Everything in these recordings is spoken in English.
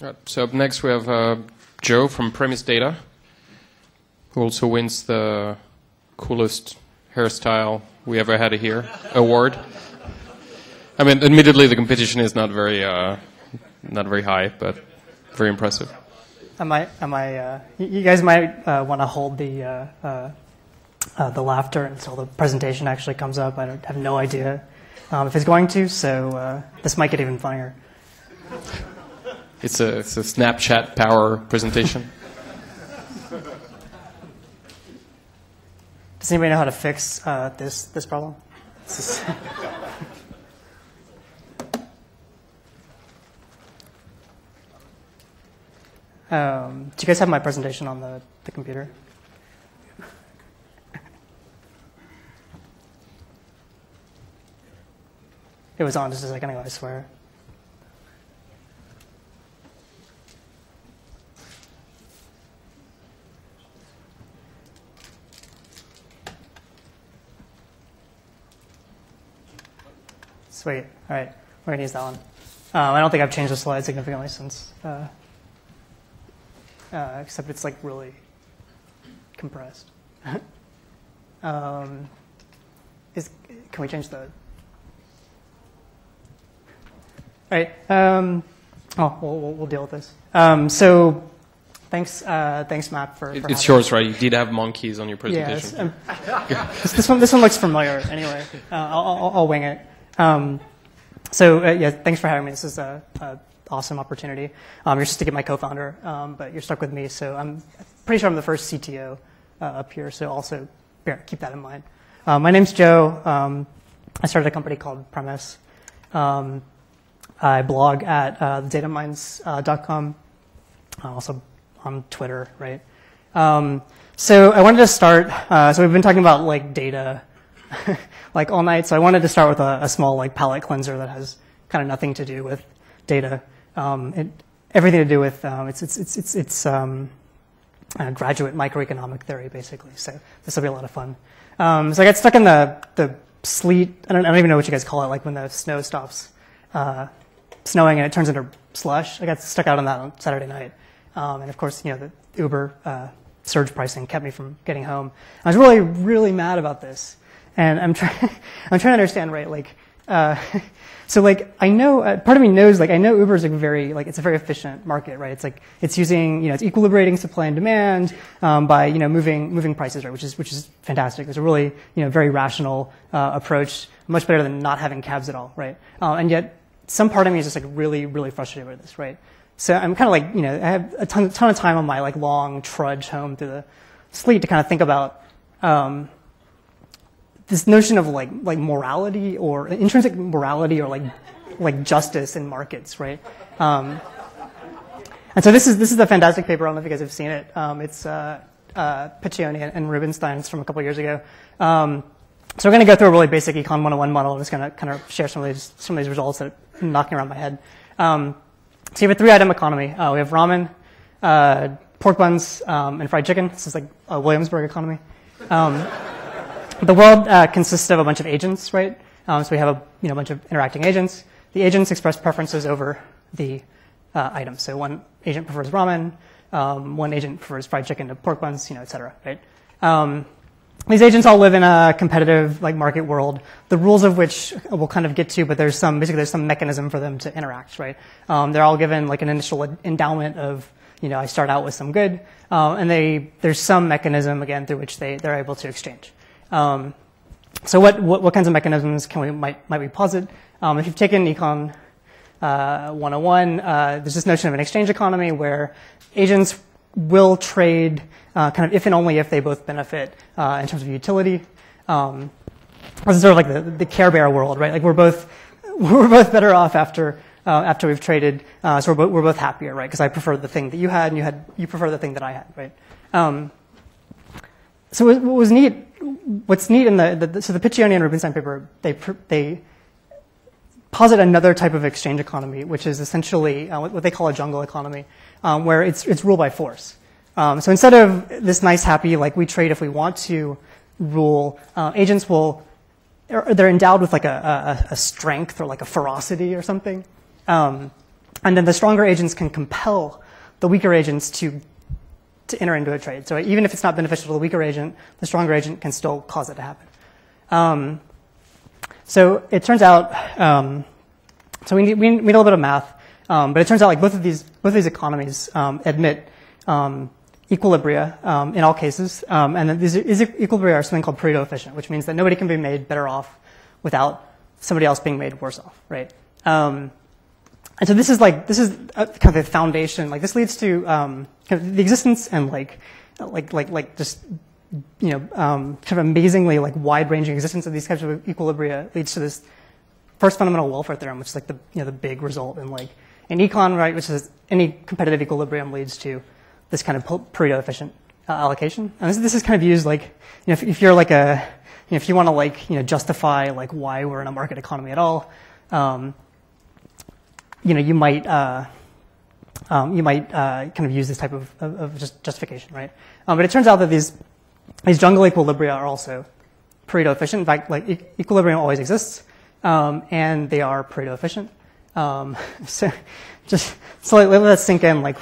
Right, so up next we have Joe from Premise Data, who also wins the coolest hairstyle we ever had here award. I mean, admittedly, the competition is not very high, but very impressive. You guys might want to hold the laughter until the presentation actually comes up. I have no idea if it's going to, so this might get even funnier. It's a Snapchat power presentation. Does anybody know how to fix this problem? Do you guys have my presentation on the computer? It was on just a second ago, I swear. Sweet. All right. We're going to use that one. I don't think I've changed the slide significantly since, except it's like really compressed. Can we change the... All right. We'll deal with this. So thanks, Matt, for it's yours, right? You did have monkeys on your presentation. Yes. This one looks familiar. Anyway, I'll wing it. Yeah, thanks for having me. This is an awesome opportunity. You're supposed to get my co-founder, but you're stuck with me. So I'm pretty sure I'm the first CTO up here. So also keep that in mind. My name's Joe. I started a company called Premise. I blog at thedatamines.com. Also on Twitter, right? So I wanted to start. So we've been talking about like data like all night. So I wanted to start with a small like palate cleanser that has kind of nothing to do with data. Everything to do with it's graduate microeconomic theory basically. So this will be a lot of fun. So I got stuck in the sleet. I don't even know what you guys call it. Like when the snow stops snowing and it turns into slush. I got stuck out on that on Saturday night. And of course, the Uber surge pricing kept me from getting home. I was really, really mad about this. And I'm trying to understand, right? Like, so like I know part of me knows like I know Uber is it's a very efficient market, right? It's like it's using it's equilibrating supply and demand by moving prices, right? Which is fantastic. It's a really very rational approach, much better than not having cabs at all, right? And yet some part of me is just like really, really frustrated with this, right? So I'm kind of like I have a ton of time on my like long trudge home through the sleet to kind of think about. This notion of like morality or intrinsic morality or like justice in markets, right? And so this is a fantastic paper. I don't know if you guys have seen it. It's Piccioni and Rubinstein. It's from a couple of years ago. So we're going to go through a really basic Econ 101 model. I'm just going to kind of share some of these results that are knocking around my head. So you have a 3-item economy. We have ramen, pork buns, and fried chicken. This is like a Williamsburg economy. The world consists of a bunch of agents, right? So we have a bunch of interacting agents. The agents express preferences over the items. So one agent prefers ramen, one agent prefers fried chicken to pork buns, et cetera, right? These agents all live in a competitive like market world, the rules of which we'll kind of get to, but there's some mechanism for them to interact, right? They're all given like an initial endowment of I start out with some good, and there's some mechanism again through which they're able to exchange. So what kinds of mechanisms might we posit? If you've taken Econ 101, there's this notion of an exchange economy where agents will trade kind of if and only if they both benefit in terms of utility. This is sort of like the Care Bear world, right? Like we're both better off after we've traded, so we're both happier, right? Because I prefer the thing that you had, and you prefer the thing that I had, right? So what's neat in the Piccioni and Rubinstein paper, they posit another type of exchange economy, which is essentially what they call a jungle economy, where it's rule by force. So instead of this nice, happy, like we trade if we want to rule, agents they're endowed with like a strength or like a ferocity or something. And then the stronger agents can compel the weaker agents to enter into a trade. So even if it's not beneficial to the weaker agent, the stronger agent can still cause it to happen. So it turns out, so we need a little bit of math, but it turns out like both of these economies admit equilibria in all cases, and then these equilibria are something called Pareto efficient, which means that nobody can be made better off without somebody else being made worse off, right? And so this is kind of the foundation. Like this leads to kind of the existence and just kind of amazingly like wide-ranging existence of these types of equilibria leads to this first fundamental welfare theorem, which is like the big result in like in econ, right? Which is any competitive equilibrium leads to this kind of Pareto efficient allocation. And this is kind of used like if you're like if you want to like justify like why we're in a market economy at all. You might kind of use this type of just justification, right? But it turns out that these jungle equilibria are also Pareto efficient. In fact, like equilibrium always exists, and they are Pareto efficient. So let that sink in. Like,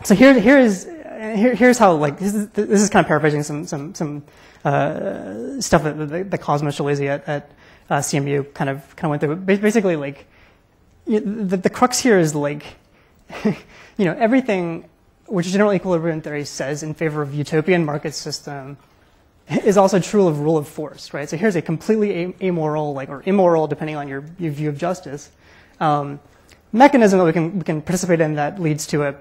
so here's how like this is kind of paraphrasing some stuff that Cosmo Shalesi at CMU kind of went through. But basically, like the crux here is like everything which general equilibrium theory says in favor of utopian market system is also true of rule of force, right? So here's a completely amoral, or immoral, depending on your view of justice, mechanism that we can participate in that leads to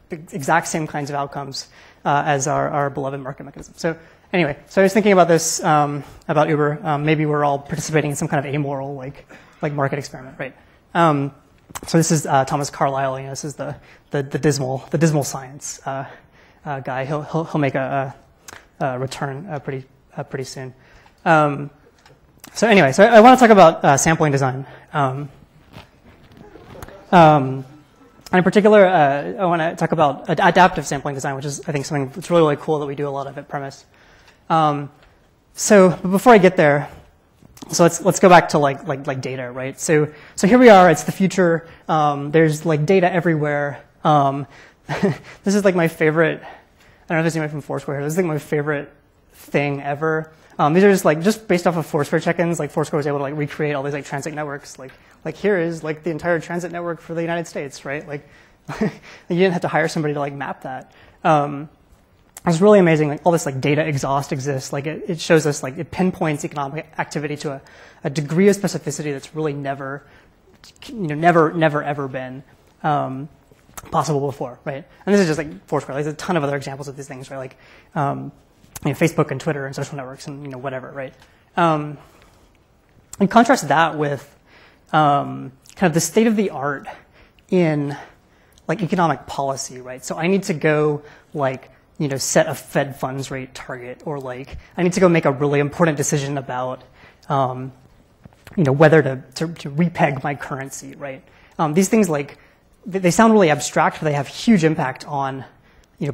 the exact same kinds of outcomes as our beloved market mechanism. So anyway, so I was thinking about this about Uber. Maybe we're all participating in some kind of amoral like market experiment, right? So this is Thomas Carlyle. This is the dismal science guy. He'll make a return pretty soon. So anyway, so I want to talk about sampling design. And in particular, I want to talk about adaptive sampling design, which is I think something that's really cool that we do a lot of at Premise. So but before I get there, so let's go back to like data, right? So here we are. It's the future. There's like data everywhere. This is like my favorite. I don't know if it's anybody from Foursquare. This is like my favorite thing ever. These are just based off of Foursquare check-ins. Like Foursquare was able to like recreate all these like transit networks. Like here is like the entire transit network for the United States, right? Like you didn't have to hire somebody to like map that. It's really amazing. Like all this like data exhaust exists. Like it shows us like it pinpoints economic activity to a degree of specificity that's really never ever been possible before, right? And this is just like Foursquare. There's a ton of other examples of these things, right? Like Facebook and Twitter and social networks and whatever, right? And contrast that with kind of the state of the art in like economic policy, right? So I need to go like set a Fed funds rate target, or like I need to go make a really important decision about whether to repeg my currency, right? These things like they sound really abstract, but they have huge impact on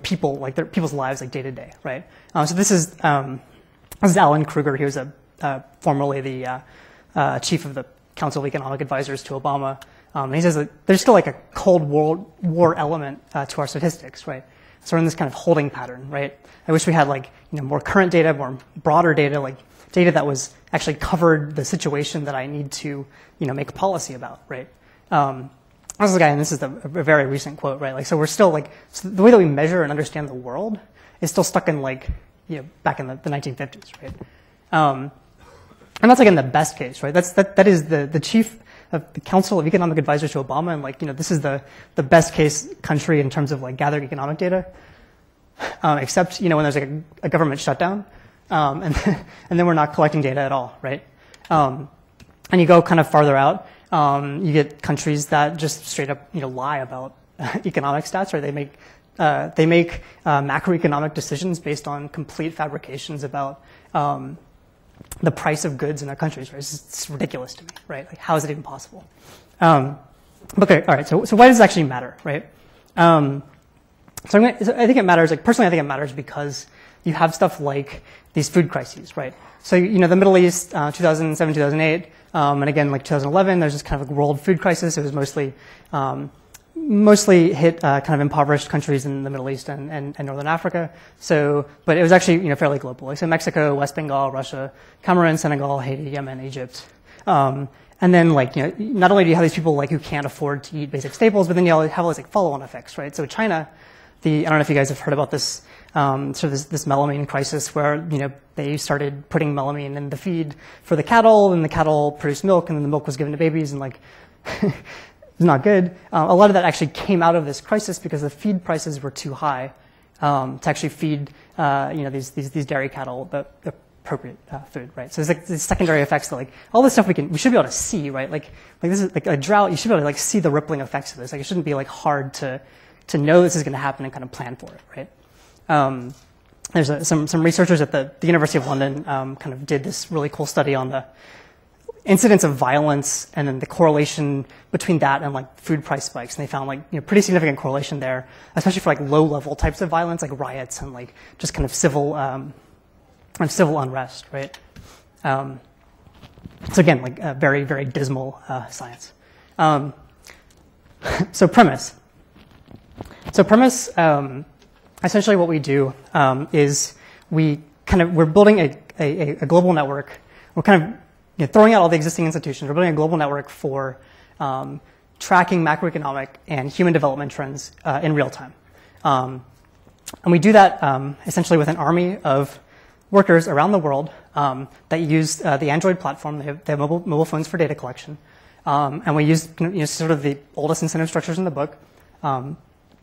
people, like people's lives, like day to day, right? So this is Alan Kruger. He was formerly the chief of the Council of Economic Advisors to Obama. And he says that there's still like a Cold War element to our statistics, right? So we're in this kind of holding pattern, right? I wish we had like more current data, more broader data, like data that was actually covered the situation that I need to make a policy about, right? This is a guy, and this is a very recent quote, right? Like, so we're still like the way that we measure and understand the world is still stuck in like back in the 1950s, right? And that's like in the best case, right? That is the chief of the Council of Economic Advisors to Obama, and like this is the best case country in terms of like gathering economic data, except when there's like a government shutdown, and then we're not collecting data at all, right? And you go kind of farther out, you get countries that just straight up lie about economic stats, right? They make macroeconomic decisions based on complete fabrications about the price of goods in their countries, right? It's ridiculous to me, right? Like, how is it even possible? Okay, all right. So why does it actually matter, right? So I think it matters. Like personally, I think it matters because you have stuff like these food crises, right? So the Middle East, 2007, 2008, And again, like 2011, there's this kind of like world food crisis. It was mostly hit kind of impoverished countries in the Middle East and Northern Africa. So, but it was actually fairly global. Like, so Mexico, West Bengal, Russia, Cameroon, Senegal, Haiti, Yemen, Egypt. And then not only do you have these people like who can't afford to eat basic staples, but then you have all these like follow-on effects, right? So China, I don't know if you guys have heard about this sort of this melamine crisis where they started putting melamine in the feed for the cattle, and the cattle produced milk, and then the milk was given to babies, and like it's not good. A lot of that actually came out of this crisis because the feed prices were too high to actually feed these dairy cattle the appropriate food, right? So there's like these secondary effects that like all this stuff we should be able to see, right? Like this is like a drought. You should be able to like see the rippling effects of this. Like it shouldn't be like hard to know this is going to happen and kind of plan for it, right? There's some researchers at the University of London kind of did this really cool study on the incidence of violence and then the correlation between that and like food price spikes. And they found like pretty significant correlation there, especially for like low level types of violence like riots and like just kind of civil unrest, right? So again, like very, very dismal science. So premise. Essentially what we do is we're building a global network. We're kind of throwing out all the existing institutions. We're building a global network for tracking macroeconomic and human development trends in real time. And we do that essentially with an army of workers around the world that use the Android platform. They have mobile phones for data collection. And we use sort of the oldest incentive structures in the book, kind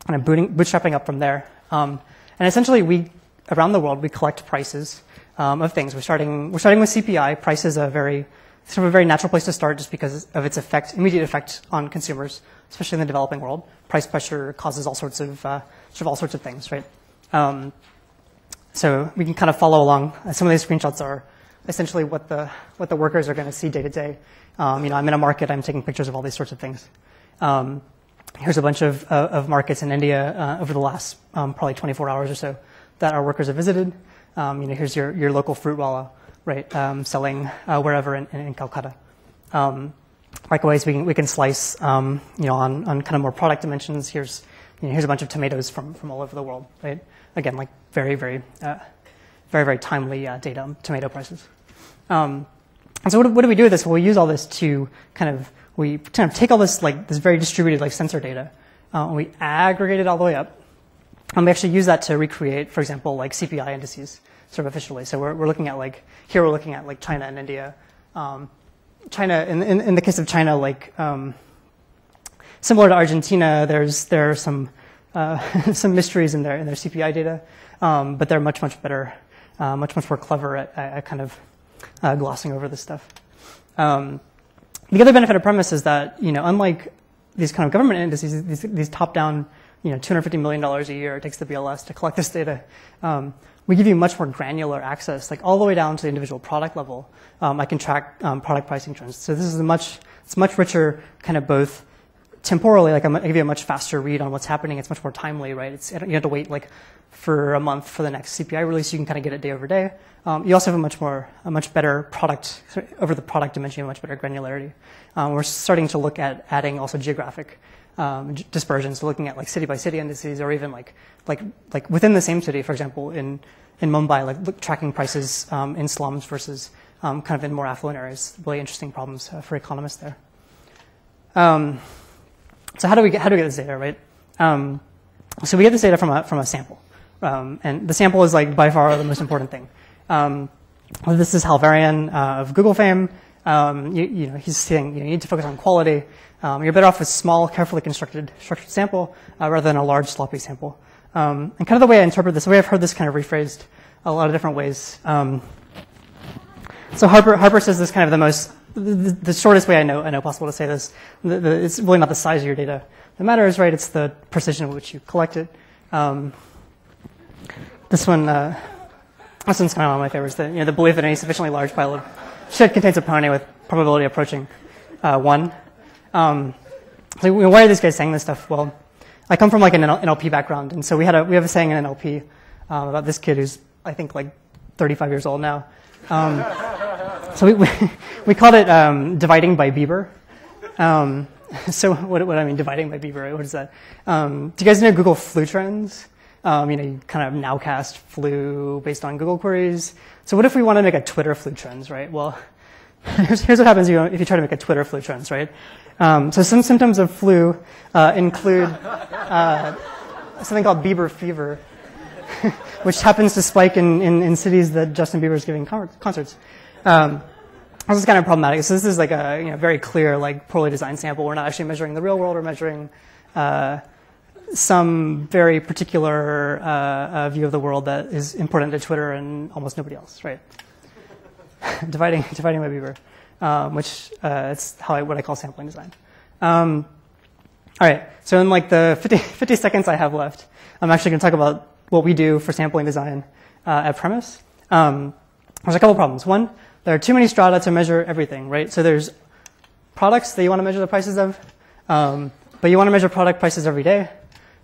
of bootstrapping up from there. And essentially, around the world, we collect prices of things. We're starting with CPI. Price is a very natural place to start just because of its immediate effect on consumers, especially in the developing world. Price pressure causes all sorts of things, right? So we can kind of follow along. Some of these screenshots are essentially what the workers are going to see day to day. I'm in a market. I'm taking pictures of all these sorts of things. Here's a bunch of markets in India over the last probably 24 hours or so that our workers have visited. Here's your local fruit wallah, right, selling wherever in Calcutta. Likewise, we can slice, on kind of more product dimensions. Here's a bunch of tomatoes from all over the world, right? Again, like very, very, very, very timely data on tomato prices. And so what do we do with this? Well, we use all this to we take all this this very distributed sensor data, and we aggregate it all the way up, and we actually use that to recreate, for example, CPI indices sort of officially. So we're looking at China and India. China in the case of China, similar to Argentina, there are some mysteries in their CPI data, but they're much better, much more clever at kind of glossing over this stuff. The other benefit of premise is that unlike these kind of government indices, these top-down $250 million a year it takes the BLS to collect this data, we give you much more granular access, all the way down to the individual product level. I can track product pricing trends. So this is it's much richer, kind of both temporally, I give you a much faster read on what's happening. It's much more timely, right? You have to wait for a month for the next CPI release. You can kind of get it day over day. You also have a much better product over the product dimension, a much better granularity. We're starting to look at adding also geographic dispersion, so looking at city by city indices, or even like within the same city, for example, in Mumbai, tracking prices in slums versus kind of in more affluent areas. Really interesting problems for economists there. So how do we get this data, right? So we get this data from a sample, and the sample is by far the most important thing. This is Halvarian of Google fame. He's saying you need to focus on quality. You're better off with small, carefully constructed sample rather than a large, sloppy sample. And kind of the way I interpret this, the way I've heard this kind of rephrased a lot of different ways. So Harper says this kind of the shortest way I know possible to say this. It's really not the size of your data that matters, right? It's the precision with which you collect it. This one's kind of one of my favorites. The belief that any sufficiently large pile of shit contains a pony with probability approaching 1. So why are these guys saying this stuff? Well, I come from an NLP background, and so we have a saying in NLP about this kid who's I think 35 years old now. So we called it dividing by Bieber. So what I mean dividing by Bieber, what is that? Do you guys know Google flu trends? You kind of nowcast flu based on Google queries. So what if we want to make a Twitter flu trends, right? Well, here's what happens if you try to make a Twitter flu trends, right? So some symptoms of flu include something called Bieber fever, which happens to spike in cities that Justin Bieber is giving concerts. This is kind of problematic. So this is like a very clear, like poorly designed sample. We're not actually measuring the real world. We're measuring some very particular view of the world that is important to Twitter and almost nobody else, right? dividing by Bieber, which it's what I call sampling design. All right. So in like the 50 seconds I have left, I'm actually going to talk about what we do for sampling design at Premise. There's a couple problems. One, there are too many strata to measure everything, right? So there's products that you want to measure the prices of, but you want to measure product prices every day.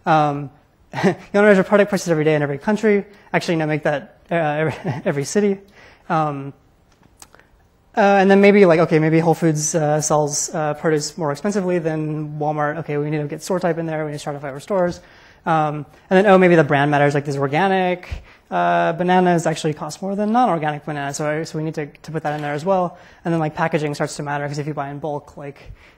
You want to measure product prices every day in every country. Actually, make that every city. And then maybe maybe Whole Foods sells produce more expensively than Walmart. Okay, we need to get store type in there. We need to stratify our stores. And then, maybe the brand matters, like this organic bananas actually cost more than non-organic bananas, so we need to put that in there as well. And then packaging starts to matter, because if you buy in bulk, you're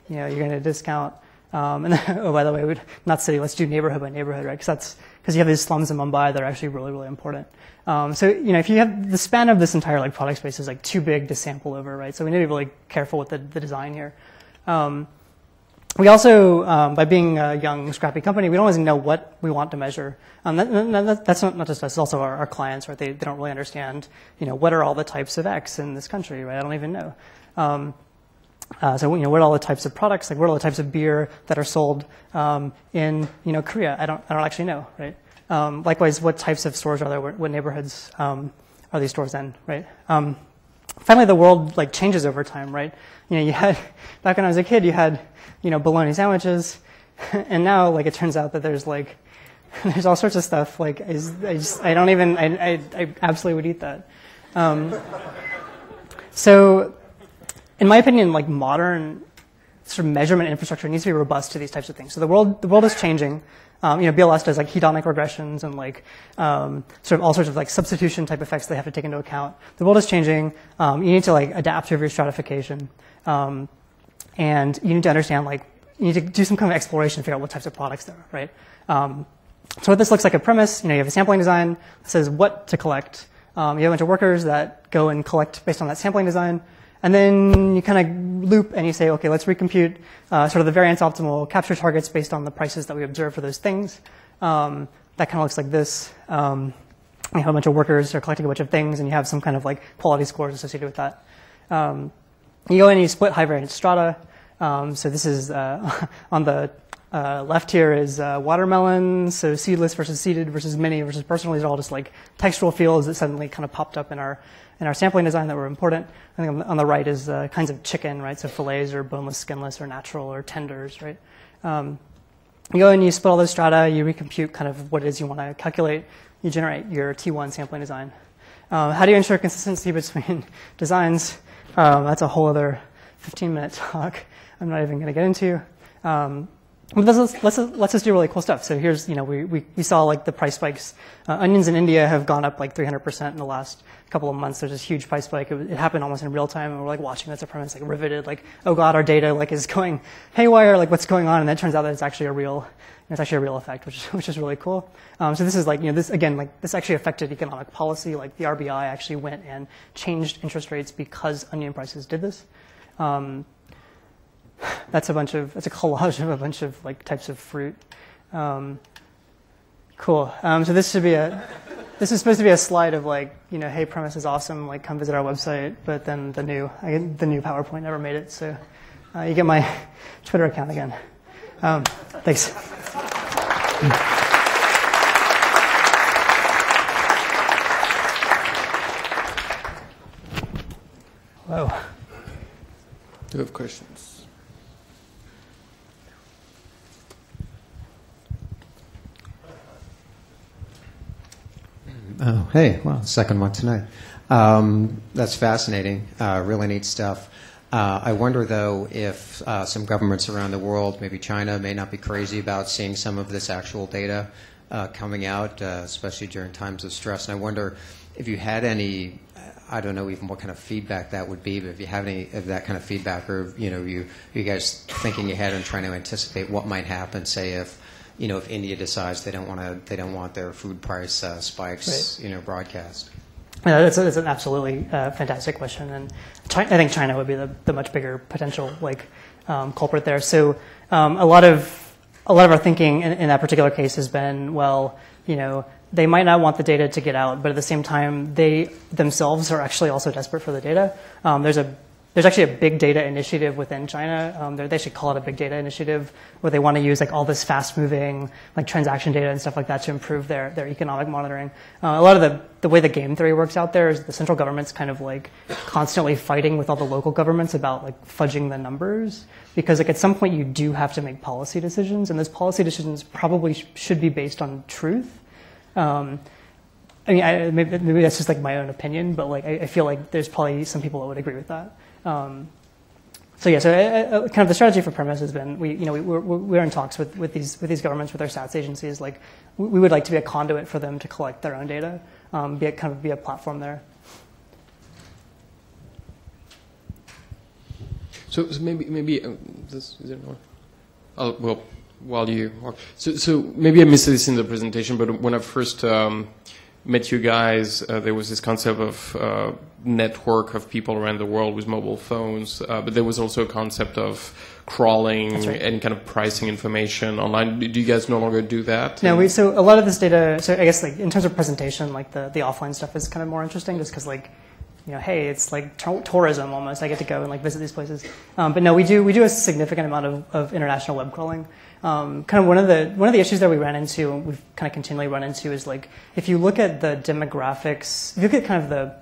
going to get a discount. And then, by the way, not city, let's do neighborhood by neighborhood, right? Because you have these slums in Mumbai that are actually really, really important. So if you have the span of this entire product space is too big to sample over, right? So we need to be really careful with the design here. We also, by being a young, scrappy company, we don't always know what we want to measure. That's not just us, it's also our clients, right? They don't really understand, what are all the types of X in this country, right? I don't even know. So, what are all the types of products? What are all the types of beer that are sold in, Korea? I don't actually know, right? Likewise, what types of stores are there? What neighborhoods are these stores in, right? Finally, the world changes over time, right? You had back when I was a kid, you had bologna sandwiches, and now it turns out that there's there's all sorts of stuff. I absolutely would eat that. So, in my opinion, modern sort of measurement infrastructure needs to be robust to these types of things. So the world is changing. BLS does hedonic regressions and sort of all sorts of substitution type effects they have to take into account. The world is changing. You need to adapt to your stratification, and you need to understand you need to do some kind of exploration to figure out what types of products there are, right? So what this looks like a premise, you have a sampling design that says what to collect. You have a bunch of workers that go and collect based on that sampling design. And then you kind of loop and you say, okay, let's recompute sort of the variance optimal capture targets based on the prices that we observe for those things. That kind of looks like this. You have a bunch of workers who are collecting a bunch of things, and you have some kind of quality scores associated with that. You go in and you split high variance strata. So this is on the left here is watermelon, so seedless versus seeded versus mini versus personal. These are all just textual fields that suddenly kind of popped up in our sampling design that were important. I think on the right is kinds of chicken, right? So fillets or boneless, skinless, or natural, or tenders, right? You go and you split all those strata, you recompute kind of what it is you want to calculate, you generate your T1 sampling design. How do you ensure consistency between designs? That's a whole other 15-minute talk I'm not even going to get into. Let's just do really cool stuff. So here's, we saw the price spikes. Onions in India have gone up 300% in the last couple of months. There's this huge price spike. It happened almost in real time, and we're watching this premise riveted, oh god, our data is going haywire, what's going on? And then it turns out that it's actually a real effect, which is really cool. So this is this again, this actually affected economic policy. The RBI actually went and changed interest rates because onion prices did this. That's a collage of a bunch of types of fruit. Cool. So this is supposed to be a slide of hey, premise is awesome. Come visit our website. But then the new PowerPoint never made it. So you get my Twitter account again. Thanks. Whoa. Do you have questions? Oh, hey, well, second one tonight. That's fascinating. Really neat stuff. I wonder, though, if some governments around the world, maybe China, may not be crazy about seeing some of this actual data coming out, especially during times of stress. And I wonder if you had any, I don't know even what kind of feedback that would be, but if you have any of that kind of feedback, or you guys thinking ahead and trying to anticipate what might happen, say if India decides they don't want their food price spikes, right, broadcast. Yeah, that's an absolutely fantastic question, and I think China would be the much bigger potential culprit there. So a lot of our thinking in that particular case has been, well, they might not want the data to get out, but at the same time, they themselves are actually also desperate for the data. There's actually a big data initiative within China. They actually call it a big data initiative, where they want to use all this fast-moving transaction data and stuff like that to improve their economic monitoring. A lot of the way the game theory works out there is the central government's kind of constantly fighting with all the local governments about fudging the numbers, because at some point you do have to make policy decisions, and those policy decisions probably should be based on truth. Maybe that's just my own opinion, but I feel like there's probably some people that would agree with that. Kind of the strategy for Premise has been we're in talks with these governments, with their stats agencies. We would like to be a conduit for them to collect their own data, be a platform there. So maybe this is there more? Oh, well, while you so maybe I missed this in the presentation, but when I first met you guys, there was this concept of network of people around the world with mobile phones, but there was also a concept of crawling, right, and kind of pricing information online. Do you guys no longer do that? No, so a lot of this data, so I guess in terms of presentation, the offline stuff is kind of more interesting, just because hey, it's tourism almost. I get to go and visit these places. But no, we do a significant amount of international web crawling. Kind of one of the issues that we ran into, and we've kind of continually run into, is if you look at the demographics, if you look at kind of the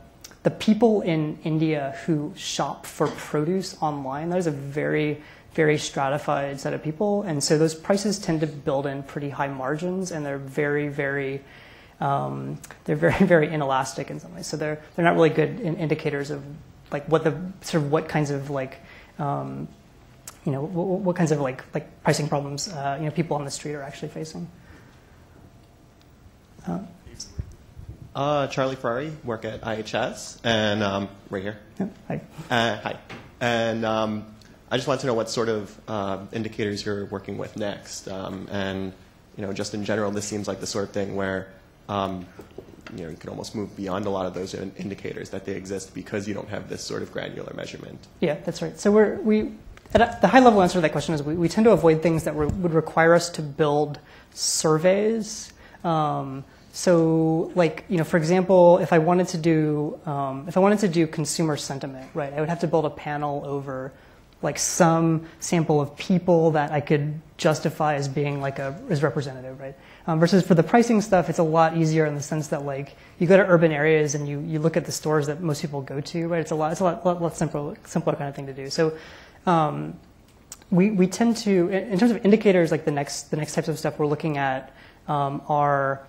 people in India who shop for produce online, there's a very, very stratified set of people, and so those prices tend to build in pretty high margins, and they're very, very very inelastic in some ways. So they're not really good indicators of what kinds of what kinds of pricing problems people on the street are actually facing. Charlie Ferrari, work at IHS, and right here. Yeah, hi. Hi. And I just wanted to know what sort of indicators you're working with next, and just in general, this seems like the sort of thing where you can almost move beyond a lot of those indicators, that they exist because you don't have this sort of granular measurement. Yeah, that's right. So the high level answer to that question is we tend to avoid things that would require us to build surveys. So for example, if I wanted to do consumer sentiment, right, I would have to build a panel over some sample of people that I could justify as being as representative, right? Versus for the pricing stuff, it's a lot easier in the sense that you go to urban areas and you look at the stores that most people go to, right? It's a lot simpler kind of thing to do. So we tend to, in terms of indicators, the next types of stuff we're looking at are,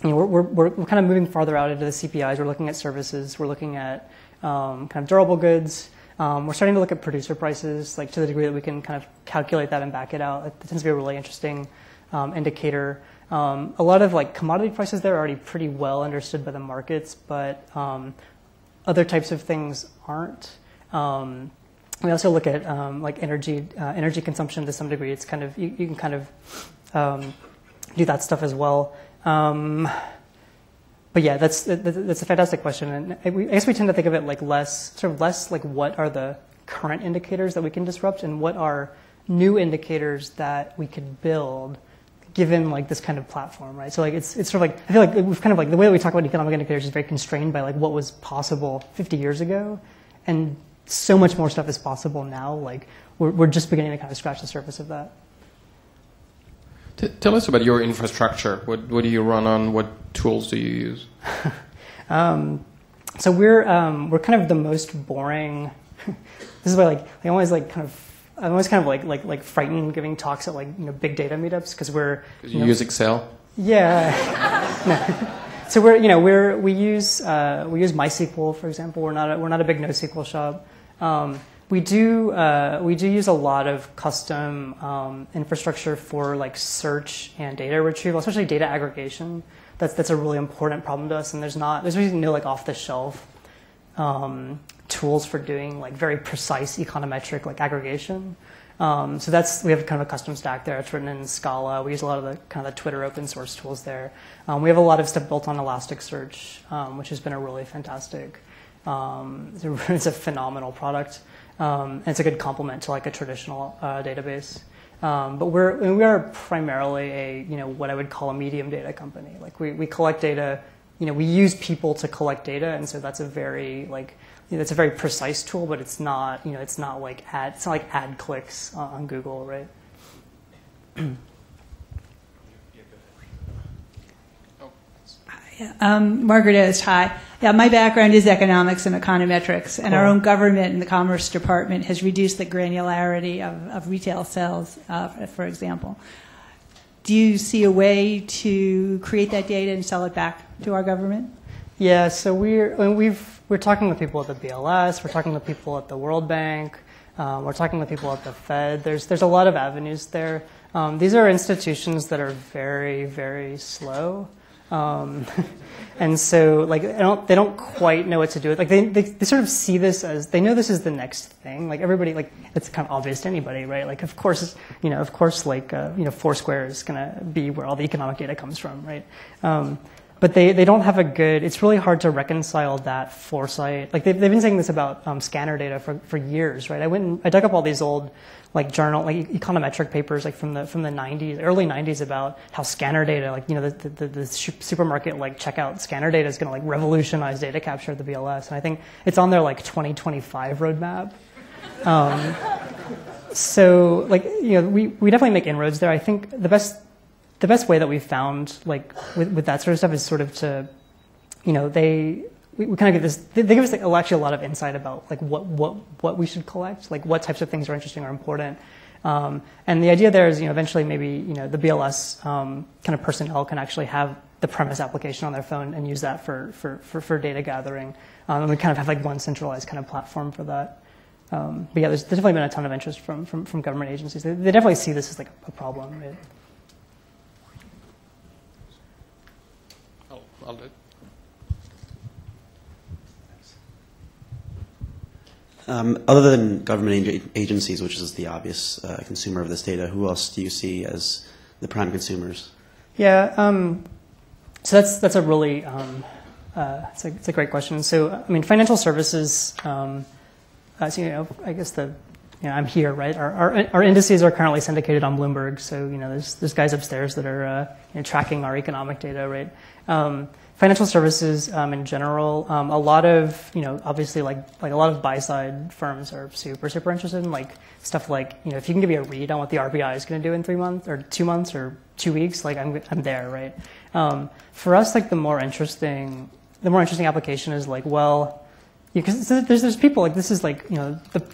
we're kind of moving farther out into the CPIs. We're looking at services. We're looking at kind of durable goods. We're starting to look at producer prices, to the degree that we can kind of calculate that and back it out. It tends to be a really interesting indicator. A lot of commodity prices there are already pretty well understood by the markets, but other types of things aren't. We also look at energy consumption to some degree. It's kind of you can kind of do that stuff as well. But yeah, that's a fantastic question, and I guess we tend to think of it less what are the current indicators that we can disrupt, and what are new indicators that we could build, given this kind of platform, right? So it's sort of I feel we've kind of the way that we talk about economic indicators is very constrained by what was possible 50 years ago, and so much more stuff is possible now. We're just beginning to kind of scratch the surface of that. Tell us about your infrastructure. What do you run on? What tools do you use? So we're kind of the most boring. This is why I'm always kind of frightened giving talks at big data meetups, because you use Excel. Yeah. No. So we use MySQL, for example. We're not a big NoSQL shop. We do use a lot of custom infrastructure for like search and data retrieval, especially data aggregation. That's a really important problem to us, and there's really no like off the shelf tools for doing like very precise econometric like aggregation. So we have kind of a custom stack there. It's written in Scala. We use a lot of the kind of the Twitter open source tools there. We have a lot of stuff built on Elasticsearch, which has been a really fantastic. It's a phenomenal product. And it's a good complement to like a traditional database. But we are primarily a what I would call a medium data company. Like we collect data. We use people to collect data, and so that's a very that's a very precise tool. But it's not it's not like ad clicks on Google, right? Margaret Oast, hi. Yeah, my background is economics and econometrics, and our own government and the Commerce Department has reduced the granularity of retail sales, for example. Do you see a way to create that data and sell it back to our government? Yeah, so we're talking with people at the BLS, we're talking with people at the World Bank, we're talking with people at the Fed. There's a lot of avenues there. These are institutions that are very, very slow. And so, like, they don't quite know what to do with. Like, they sort of see this as, they know this is the next thing. Like, everybody, like, it's kind of obvious to anybody, right? Like, of course, Foursquare is gonna be where all the economic data comes from, right? But they don't have a good. It's really hard to reconcile that foresight. Like, they've been saying this about scanner data for years, right? I dug up all these old econometric papers from the 90s, early 90s about how scanner data, the supermarket checkout scanner data is going to revolutionize data capture at the BLS, and I think it's on their 2025 roadmap. So we definitely make inroads there. I think the best way that we've found with that sort of stuff is sort of to, we kind of get this. They give us actually a lot of insight about what we should collect, what types of things are interesting or important. And the idea there is eventually maybe the BLS kind of personnel can actually have the premise application on their phone and use that for data gathering. And we kind of have one centralized kind of platform for that. But yeah, there's definitely been a ton of interest from government agencies. They definitely see this as a problem. Right? I'll do it. Other than government agencies, which is the obvious consumer of this data, who else do you see as the prime consumers? Yeah, so that's a really it's a great question. So I mean, financial services. So, I guess I'm here, right? Our indices are currently syndicated on Bloomberg. So there's guys upstairs that are tracking our economic data, right? Financial services in general, a lot of obviously like a lot of buy side firms are super interested in stuff if you can give me a read on what the RBI is going to do in 3 months or 2 months or 2 weeks, I'm there, right? For us, the more interesting application is because there's people this is the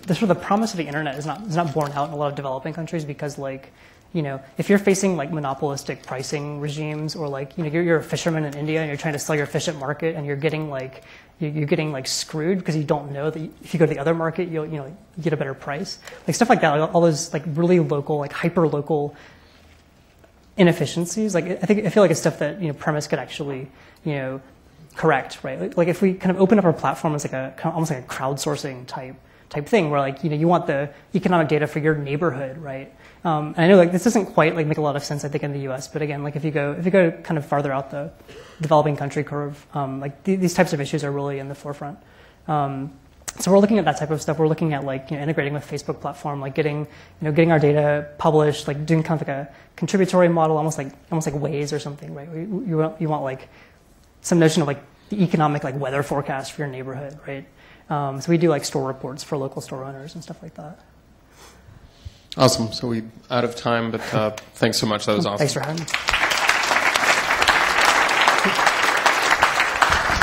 sort of the promise of the internet is not borne out in a lot of developing countries because if you're facing monopolistic pricing regimes or you're a fisherman in India and you're trying to sell your fish at market and you're getting screwed because you don't know that if you go to the other market you'll get a better price, stuff like that, all those really local hyper local inefficiencies. I feel like it's stuff that premise could actually correct, right? If we kind of open up our platform as almost like a crowdsourcing type thing where you want the economic data for your neighborhood, right? And I know this doesn't quite make a lot of sense, I think, in the U.S. But again, if you go kind of farther out the developing country curve, these types of issues are really in the forefront. So we're looking at that type of stuff. We're looking at integrating with Facebook platform, getting our data published, doing kind of a contributory model, almost like Waze or something, right? You want some notion of the economic weather forecast for your neighborhood, right? So we do store reports for local store owners and stuff like that. Awesome. So we're out of time, but thanks so much. That was awesome. Thanks for having me.